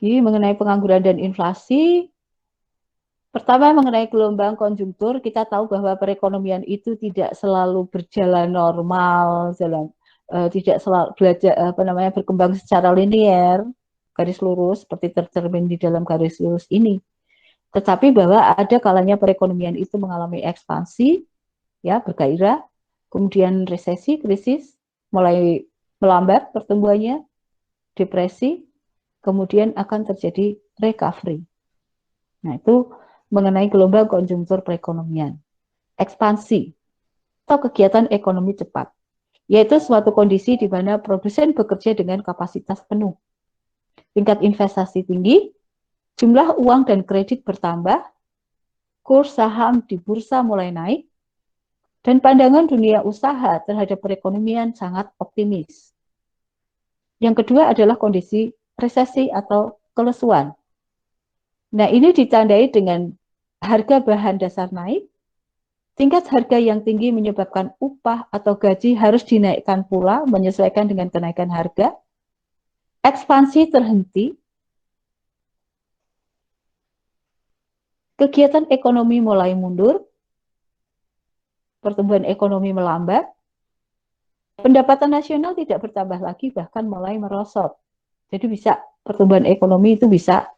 lagi mengenai pengangguran dan inflasi. Pertama, mengenai gelombang konjungtur, kita tahu bahwa perekonomian itu tidak selalu berjalan normal, tidak selalu belajar apa namanya berkembang secara linier, garis lurus seperti tercermin di dalam garis lurus ini. Tetapi bahwa ada kalanya perekonomian itu mengalami ekspansi, ya bergairah, kemudian resesi, krisis, mulai melambat pertumbuhannya, depresi, kemudian akan terjadi recovery. Nah, itu mengenai gelombang konjungtur perekonomian. Ekspansi atau kegiatan ekonomi cepat, yaitu suatu kondisi di mana produsen bekerja dengan kapasitas penuh. Tingkat investasi tinggi, jumlah uang dan kredit bertambah, kurs saham di bursa mulai naik, dan pandangan dunia usaha terhadap perekonomian sangat optimis. Yang kedua adalah kondisi resesi atau kelesuan. Nah, ini ditandai dengan harga bahan dasar naik, tingkat harga yang tinggi menyebabkan upah atau gaji harus dinaikkan pula menyesuaikan dengan kenaikan harga, ekspansi terhenti, kegiatan ekonomi mulai mundur, pertumbuhan ekonomi melambat, pendapatan nasional tidak bertambah lagi bahkan mulai merosot. Jadi bisa pertumbuhan ekonomi itu bisa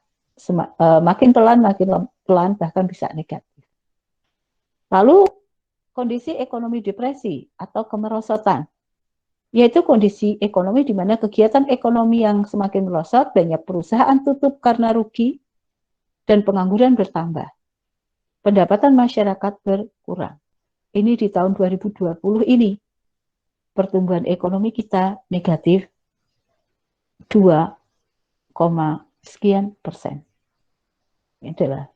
makin pelan bahkan bisa negatif. Lalu kondisi ekonomi depresi atau kemerosotan, yaitu kondisi ekonomi di mana kegiatan ekonomi yang semakin merosot, banyak perusahaan tutup karena rugi, dan pengangguran bertambah. Pendapatan masyarakat berkurang. Ini di tahun 2020 ini, pertumbuhan ekonomi kita negatif 2, sekian persen. Itulah.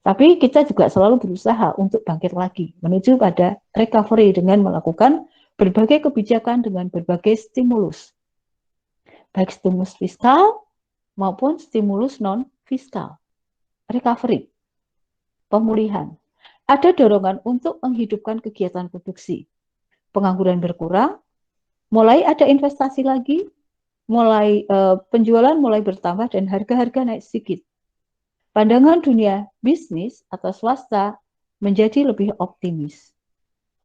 Tapi kita juga selalu berusaha untuk bangkit lagi, menuju pada recovery dengan melakukan berbagai kebijakan dengan berbagai stimulus. Baik stimulus fiskal maupun stimulus non-fiskal. Recovery, pemulihan. Ada dorongan untuk menghidupkan kegiatan produksi. Pengangguran berkurang, mulai ada investasi lagi, mulai penjualan mulai bertambah dan harga-harga naik sedikit. Pandangan dunia bisnis atau swasta menjadi lebih optimis.